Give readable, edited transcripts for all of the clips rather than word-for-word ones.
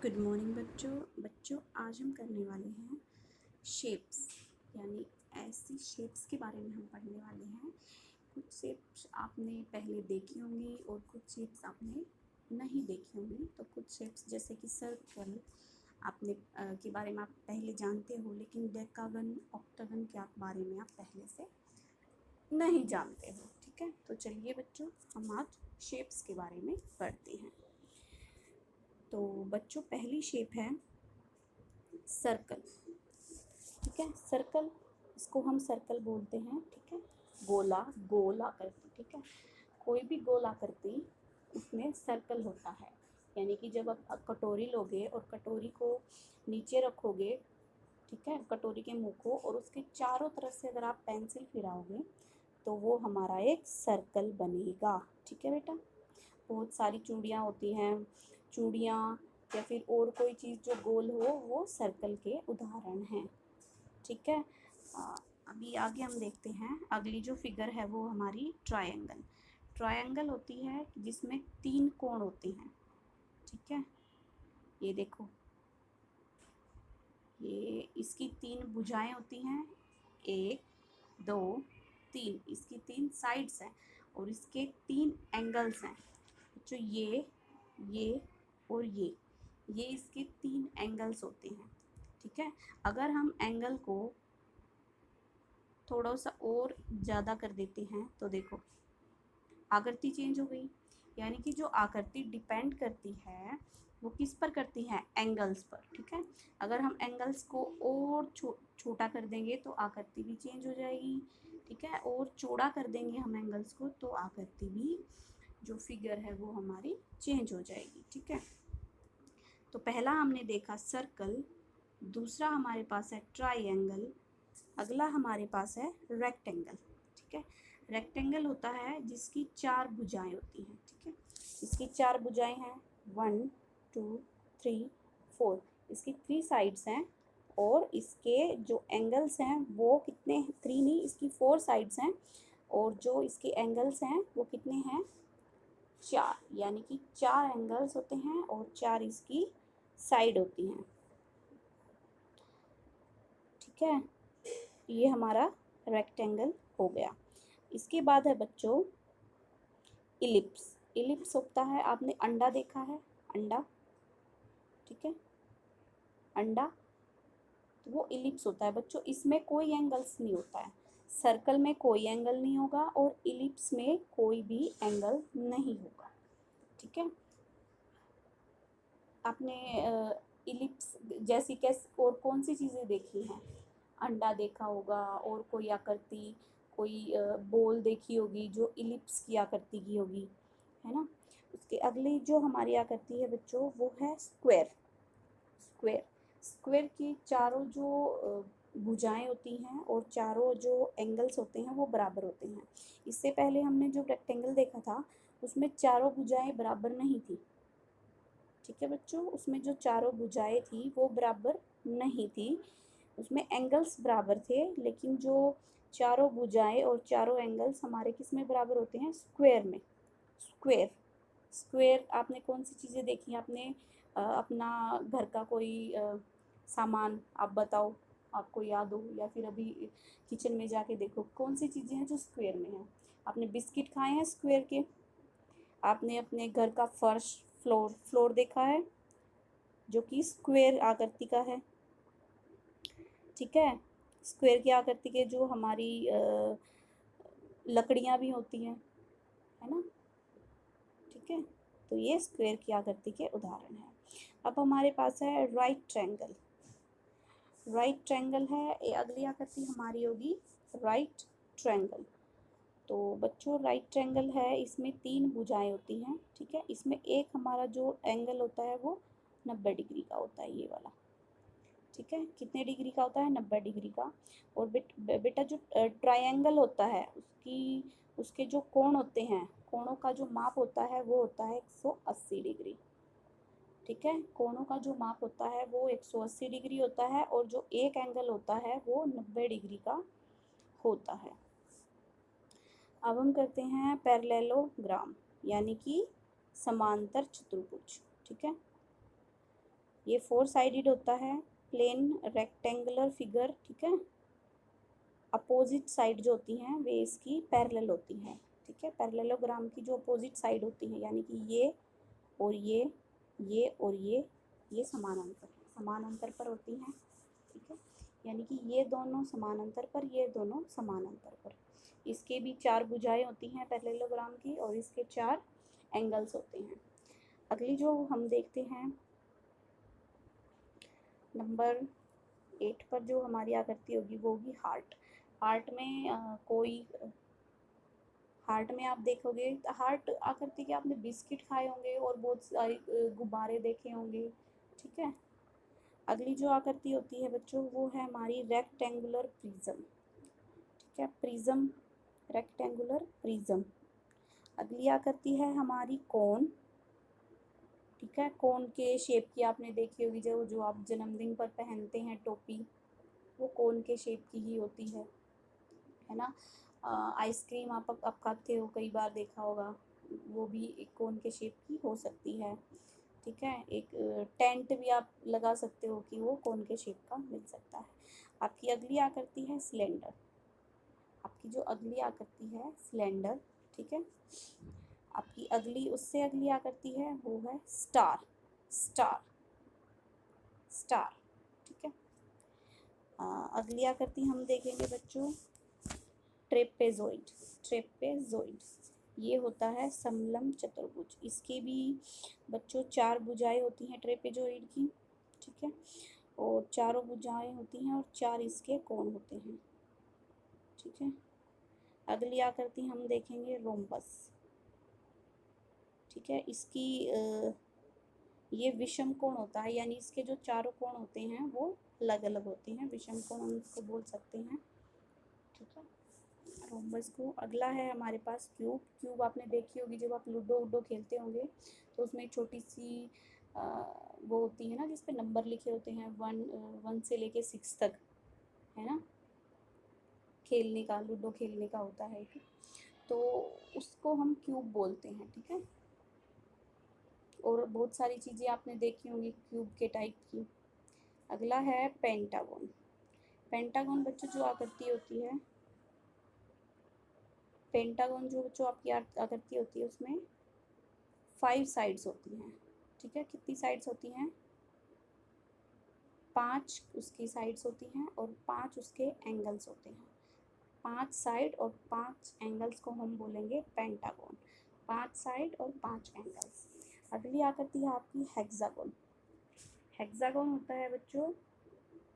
Good morning बच्चों आज हम करने वाले हैं शेप्स, यानी ऐसी शेप्स के बारे में हम पढ़ने वाले हैं। कुछ शेप्स आपने पहले देखी होंगी और कुछ शेप्स आपने नहीं देखी होंगी। तो कुछ शेप्स जैसे कि सर्कल आपने के बारे में आप पहले जानते हो, लेकिन डेकागन ऑक्टागन के बारे में आप पहले से नहीं जानते हो। ठीक है, तो चलिए बच्चों हम आज शेप्स के बारे में पढ़ते हैं। तो बच्चों पहली शेप है सर्कल। ठीक है, सर्कल, इसको हम सर्कल बोलते हैं। ठीक है, गोल आकृति। ठीक है, कोई भी गोल आकृति उसमें सर्कल होता है। यानी कि जब आप कटोरी लोगे और कटोरी को नीचे रखोगे, ठीक है, कटोरी के मुंह को, और उसके चारों तरफ से अगर आप पेंसिल फिराओगे तो वो हमारा एक सर्कल बनेगा। ठीक है बेटा, बहुत सारी चूड़ियाँ होती हैं, चूड़ियाँ या फिर और कोई चीज़ जो गोल हो वो सर्कल के उदाहरण हैं। ठीक है, अभी आगे हम देखते हैं। अगली जो फिगर है वो हमारी ट्रायंगल। ट्रायंगल होती है जिसमें 3 कोण होते हैं। ठीक है, ये देखो, ये इसकी 3 भुजाएं होती हैं, 1 2 3, इसकी 3 साइड्स हैं और इसके 3 एंगल्स हैं। जो ये और ये इसके 3 एंगल्स होते हैं। ठीक है, अगर हम एंगल को थोड़ा सा और ज़्यादा कर देते हैं तो देखो आकृति चेंज हो गई। यानी कि जो आकृति डिपेंड करती है वो किस पर करती है? एंगल्स पर। ठीक है, अगर हम एंगल्स को और छोटा कर देंगे तो आकृति भी चेंज हो जाएगी। ठीक है, और चौड़ा कर देंगे हम एंगल्स को तो आकृति भी, जो फिगर है वो हमारी चेंज हो जाएगी। ठीक है, तो पहला हमने देखा सर्कल, दूसरा हमारे पास है ट्रायंगल, अगला हमारे पास है रेक्टेंगल। ठीक है, रेक्टेंगल होता है जिसकी 4 भुजाएं होती हैं। ठीक है, इसकी 4 भुजाएं हैं, 1 2 3 4, इसकी 3 साइड्स हैं और इसके जो एंगल्स हैं वो कितने? 3 नहीं, इसकी 4 साइड्स हैं और जो इसके एंगल्स हैं वो कितने हैं? 4, यानी कि 4 एंगल्स होते हैं और 4 इसकी साइड होती हैं। ठीक है, ये हमारा रेक्टेंगल हो गया। इसके बाद है बच्चों इलिप्स। इलिप्स होता है, आपने अंडा देखा है, अंडा। ठीक है, अंडा, तो वो इलिप्स होता है बच्चों। इसमें कोई एंगल्स नहीं होता है। सर्कल में कोई एंगल नहीं होगा और इलिप्स में कोई भी एंगल नहीं होगा। ठीक है, आपने इलिप्स जैसी कैसे और कौन सी चीज़ें देखी हैं? अंडा देखा होगा और कोई आकृति, कोई बॉल देखी होगी जो इलिप्स की आकृति की होगी, है ना। उसके अगली जो हमारी आकृति है बच्चों वो है स्क्वायर। स्क्वायर, स्क्वायर की चारों जो भुजाएं होती हैं और चारों जो एंगल्स होते हैं वो बराबर होते हैं। इससे पहले हमने जो रेक्टेंगल देखा था उसमें चारों भुजाएं बराबर नहीं थी। ठीक है बच्चों, उसमें जो चारों भुजाएं थी वो बराबर नहीं थी, उसमें एंगल्स बराबर थे, लेकिन जो चारों भुजाएं और चारों एंगल्स हमारे किस में बराबर होते हैं? स्क्वायर में। स्क्वायर, स्क्वायर आपने कौन सी चीज़ें देखी? आपने अपना घर का कोई सामान आप बताओ, आपको याद हो, या फिर अभी किचन में जाके देखो कौन सी चीज़ें हैं जो स्क्वायर में हैं। आपने बिस्किट खाए हैं स्क्वायर के, आपने अपने घर का फर्श, फ्लोर देखा है जो कि स्क्वायर आकृति का है। ठीक है, स्क्वायर की आकृति के जो हमारी लकड़ियाँ भी होती हैं, है ना। ठीक है, तो ये स्क्वायर की आकृति के उदाहरण हैं। अब हमारे पास है राइट ट्रायंगल। राइट ट्रायंगल है, ये अगली आकृति हमारी होगी राइट ट्रायंगल। तो बच्चों राइट ट्रायंगल है, इसमें 3 भुजाएं होती हैं। ठीक है, इसमें एक हमारा जो एंगल होता है वो 90 डिग्री का होता है, ये वाला। ठीक है, कितने डिग्री का होता है? 90 डिग्री का। और बेटा जो ट्रायंगल होता है उसके जो कोण होते हैं, कोणों का जो माप होता है वो होता है 180 डिग्री। ठीक है, कोणों का जो माप होता है वो 180 डिग्री होता है और जो एक एंगल होता है वो 90 डिग्री का होता है। अब हम करते हैं पैरेललोग्राम, यानी कि समांतर चतुर्भुज। ठीक है, ये 4 साइडेड होता है, प्लेन रेक्टेंगुलर फिगर, ठीक है। अपोजिट साइड जो होती हैं वे इसकी पैरेलल होती हैं, ठीक है। पैरेललोग्राम की जो अपोजिट साइड होती है, यानी कि ये और ये और ये समानांतर पर होती हैं, ठीक है। यानी कि ये दोनों समानांतर पर, ये दोनों समानांतर पर। इसके भी 4 भुजाएं होती हैं पैरेललोग्राम की, और इसके 4 एंगल्स होते हैं। अगली जो हम देखते हैं नंबर 8 पर जो हमारी आकृति होगी वो होगी हार्ट। हार्ट में आप देखोगे हार्ट आकृति के आपने बिस्किट खाए होंगे और बहुत सारे गुब्बारे देखे होंगे, ठीक है। अगली जो आकृति होती है बच्चों वो है हमारी रेक्टेंगुलर प्रिज्म, ठीक है। Prism, rectangular prism. अगली आकृति है हमारी कोन, ठीक है। कोन के शेप की आपने देखी होगी, जो आप जन्मदिन पर पहनते हैं टोपी, वो कोन के शेप की ही होती है ना। आइसक्रीम आप खाते हो, कई बार देखा होगा, वो भी एक कोन के शेप की हो सकती है, ठीक है। एक टेंट भी आप लगा सकते हो कि वो कोन के शेप का मिल सकता है। आपकी अगली आकृति है सिलेंडर। आपकी जो अगली आकृति है सिलेंडर, ठीक है। आपकी उससे अगली आकृति है वो है स्टार, ठीक है। अगली आकृति हम देखेंगे बच्चों ट्रेपेजॉइड। ये होता है समलंब चतुर्भुज। इसके भी बच्चों 4 भुजाएं होती हैं ट्रेपेजॉइड की, ठीक है। और चारों भुजाएं होती हैं और 4 इसके कोण होते हैं, ठीक है। अगली आकृति हम देखेंगे रोम्बस, ठीक है। इसकी ये विषम कोण होता है, यानी इसके जो चारों कोण होते हैं वो अलग अलग होते हैं, विषम कोण हम इसको बोल सकते हैं, ठीक है। रोम्बस को। अगला है हमारे पास क्यूब आपने देखी होगी, जब आप लूडो खेलते होंगे तो उसमें एक छोटी सी वो होती है ना जिस पे नंबर लिखे होते हैं, 1 से लेके 6 तक, है ना। लूडो खेलने का होता है एक, तो उसको हम क्यूब बोलते हैं, ठीक है। और बहुत सारी चीज़ें आपने देखी होंगी क्यूब के टाइप की। अगला है पेंटागन बच्चों जो आकृति होती है, पेंटागन जो आपकी आकृति होती है उसमें 5 साइड्स होती हैं, ठीक है। कितनी साइड्स होती हैं? 5 उसकी साइड्स होती हैं और 5 उसके एंगल्स होते हैं। 5 साइड और 5 एंगल्स को हम बोलेंगे पेंटागन। 5 साइड और 5 एंगल्स। अगली आकृति है आपकी हेक्सागोन होता है बच्चों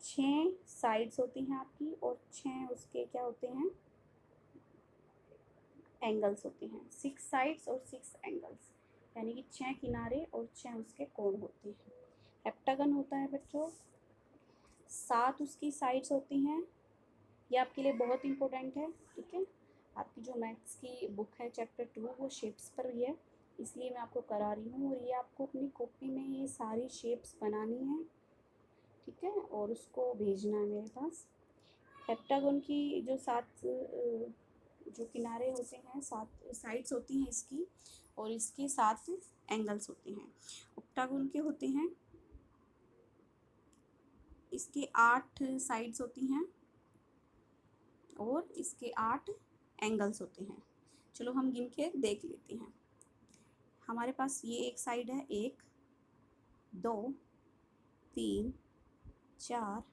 6 साइड्स होती हैं आपकी और 6 उसके क्या होते हैं? एंगल्स होते हैं। 6 साइड्स और 6 एंगल्स, यानी कि 6 किनारे और 6 उसके कोण होते हैं। हेप्टागन होता है बच्चों 7 उसकी साइड्स होती हैं। ये आपके लिए बहुत इंपॉर्टेंट है, ठीक है। आपकी जो मैथ्स की बुक है चैप्टर 2 वो शेप्स पर ही है, इसलिए मैं आपको करा रही हूँ। और ये आपको अपनी कॉपी में ये सारी शेप्स बनानी है, ठीक है, और उसको भेजना है मेरे पास। हेप्टागन की जो 7 जो किनारे होते हैं, 7 साइड्स होती हैं इसकी, और इसके 7 एंगल्स होते हैं। ऑक्टागन के होते हैं, इसके 8 साइड्स होती हैं और इसके 8 एंगल्स होते हैं। चलो हम गिन के देख लेते हैं। हमारे पास ये एक साइड है, 1 2 3 4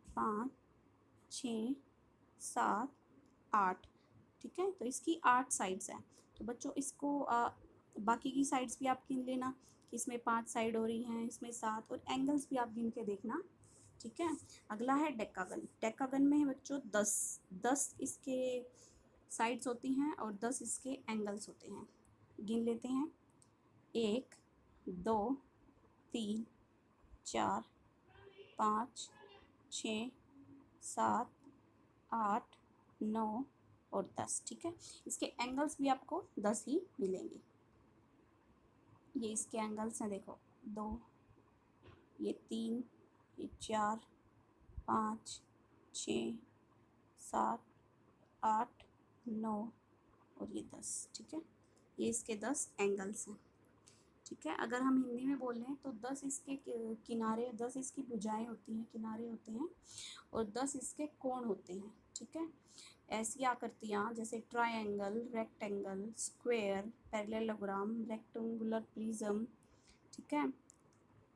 5 6 7 8, ठीक है। तो इसकी 8 साइड्स हैं। तो बच्चों इसको बाकी की साइड्स भी आप गिन लेना कि इसमें 5 साइड हो रही हैं, इसमें 7, और एंगल्स भी आप गिन के देखना, ठीक है। अगला है डेकागन में है बच्चों 10 इसके साइड्स होती हैं और 10 इसके एंगल्स होते हैं। गिन लेते हैं 1 2 3 4 5 6 7 8 9 और 10, ठीक है। इसके एंगल्स भी आपको 10 ही मिलेंगे। ये इसके एंगल्स हैं, देखो 2, ये 3, ये 4 5 6 7 8 9 और ये 10, ठीक है। ये इसके 10 एंगल्स हैं, ठीक है। अगर हम हिंदी में बोल रहे हैं तो 10 इसके किनारे, 10 इसकी भुजाएं होती हैं, किनारे होते हैं, और 10 इसके कोण होते हैं। ठीक है। ऐसी आकृतियाँ जैसे triangle, rectangle, square, parallelogram, rectangular prism, ठीक है,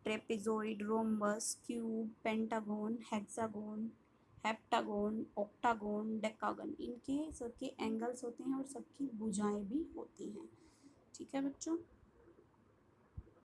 trapezoid, rhombus, cube, pentagon, hexagon, heptagon, octagon, decagon, इनके सबके एंगल्स होते हैं और सबकी भुजाएं भी होती हैं। ठीक है बच्चों।